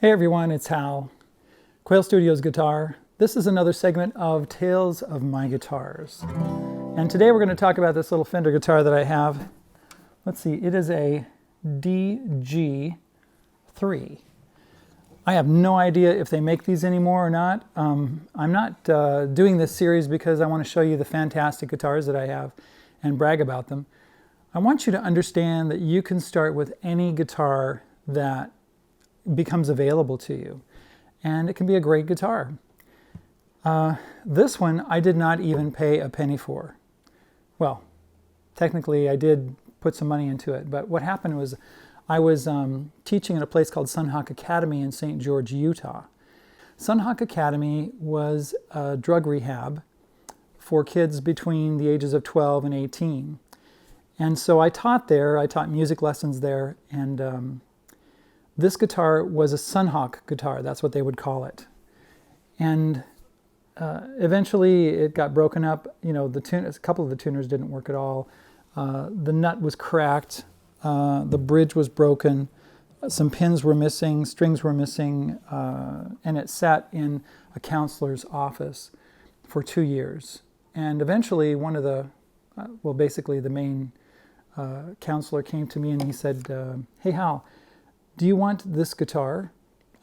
Hey everyone, it's Hal, Quail Studios Guitar. This is another segment of Tales of My Guitars. And today we're going to talk about this little Fender guitar that I have. Let's see, it is a DG3. I have no idea if they make these anymore or not. I'm not doing this series because I want to show you the fantastic guitars that I have and brag about them. I want you to understand that you can start with any guitar that becomes available to you, and it can be a great guitar. This one I did not even pay a penny for. Well, technically I did put some money into it, but what happened was I was teaching at a place called SunHawk Academy in St. George, Utah. SunHawk Academy was a drug rehab for kids between the ages of 12 and 18. And so I taught there, I taught music lessons there, and this guitar was a SunHawk guitar, that's what they would call it. And eventually it got broken up. You know, a couple of the tuners didn't work at all. The nut was cracked, the bridge was broken, some pins were missing, strings were missing, and it sat in a counselor's office for 2 years. And eventually one of the, basically the main counselor came to me and he said, hey Hal, do you want this guitar?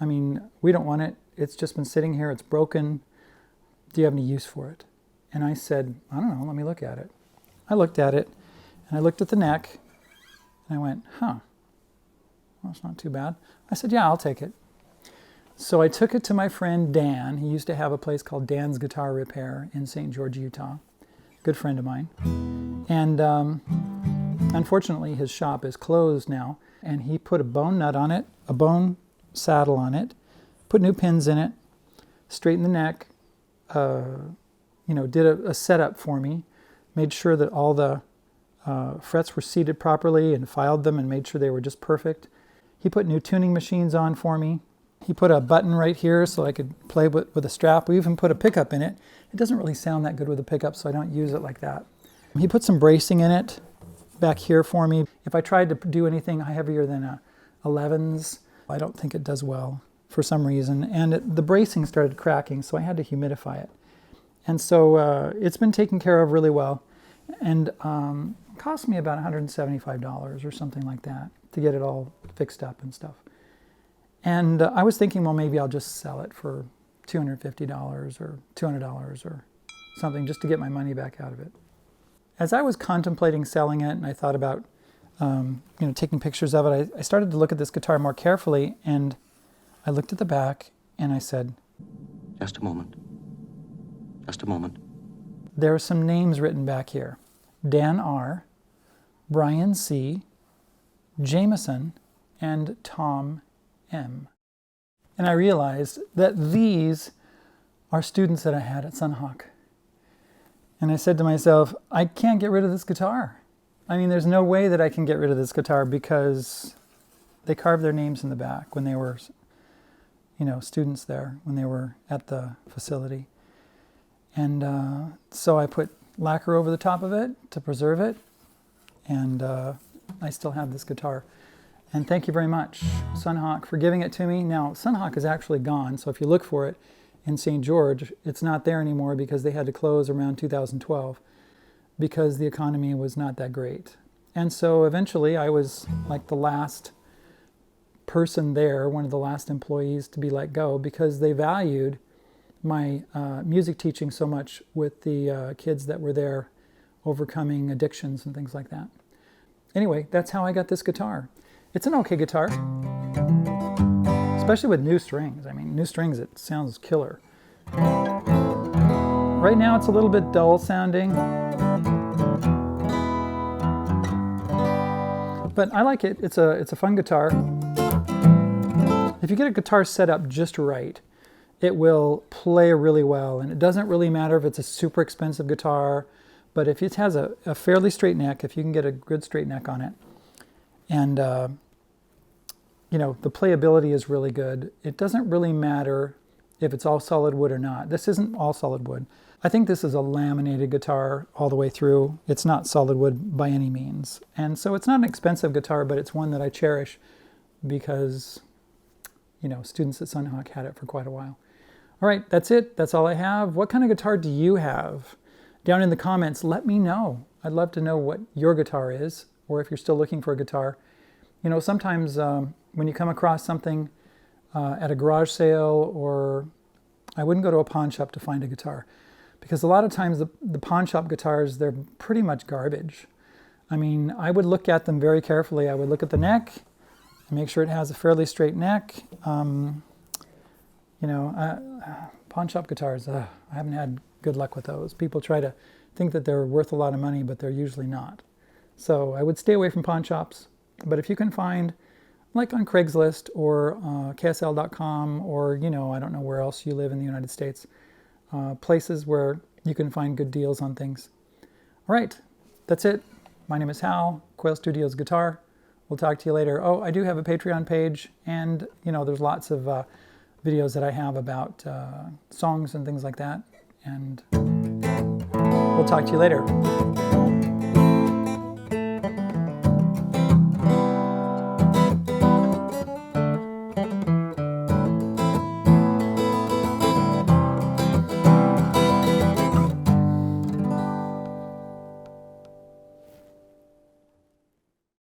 I mean, we don't want it. It's just been sitting here. It's broken. Do you have any use for it? And I said, I don't know. Let me look at it. I looked at it, and I looked at the neck, and I went, well, it's not too bad. I said, yeah, I'll take it. So I took it to my friend Dan. He used to have a place called Dan's Guitar Repair in St. George, Utah. Good friend of mine. And unfortunately, his shop is closed now. And he put a bone nut on it, a bone saddle on it, put new pins in it, straightened the neck, did a setup for me, made sure that all the frets were seated properly and filed them and made sure they were just perfect. He put new tuning machines on for me. He put a button right here so I could play with a strap. We even put a pickup in it. It doesn't really sound that good with a pickup, so I don't use it like that. He put some bracing in it back here for me. If I tried to do anything heavier than a 11s, I don't think it does well for some reason. And the bracing started cracking, so I had to humidify it. And so it's been taken care of really well. And it cost me about $175 or something like that to get it all fixed up and stuff. And I was thinking, well, maybe I'll just sell it for $250 or $200 or something just to get my money back out of it. As I was contemplating selling it and I thought about taking pictures of it, I started to look at this guitar more carefully, and I looked at the back and I said, just a moment. Just a moment. There are some names written back here. Dan R., Brian C., Jameson, and Tom M. And I realized that these are students that I had at SunHawk. And I said to myself, I can't get rid of this guitar. I mean, there's no way that I can get rid of this guitar because they carved their names in the back when they were, students there, when they were at the facility. And so I put lacquer over the top of it to preserve it. And I still have this guitar. And thank you very much, SunHawk, for giving it to me. Now, SunHawk is actually gone, so if you look for it in St. George, it's not there anymore because they had to close around 2012 because the economy was not that great. And so eventually I was like the last person there, one of the last employees to be let go because they valued my music teaching so much with the kids that were there overcoming addictions and things like that. Anyway, that's how I got this guitar. It's an okay guitar, especially with new strings. I mean, new strings, it sounds killer. Right now it's a little bit dull sounding, but I like it. It's a fun guitar. If you get a guitar set up just right, it will play really well, and it doesn't really matter if it's a super expensive guitar, but if it has a fairly straight neck, if you can get a good straight neck on it, and the playability is really good. It doesn't really matter if it's all solid wood or not. This isn't all solid wood. I think this is a laminated guitar all the way through. It's not solid wood by any means. And so it's not an expensive guitar, but it's one that I cherish because students at SunHawk had it for quite a while. All right, that's it. That's all I have. What kind of guitar do you have? Down in the comments, let me know. I'd love to know what your guitar is, or if you're still looking for a guitar. Sometimes when you come across something at a garage sale, or I wouldn't go to a pawn shop to find a guitar, because a lot of times the pawn shop guitars, they're pretty much garbage. I mean, I would look at them very carefully. I would look at the neck, and make sure it has a fairly straight neck. Pawn shop guitars, I haven't had good luck with those. People try to think that they're worth a lot of money, but they're usually not. So I would stay away from pawn shops. But if you can find, like on Craigslist or KSL.com, or, I don't know where else you live in the United States, places where you can find good deals on things. All right, that's it. My name is Hal, Quail Studios Guitar. We'll talk to you later. Oh, I do have a Patreon page, and, there's lots of videos that I have about songs and things like that. And we'll talk to you later.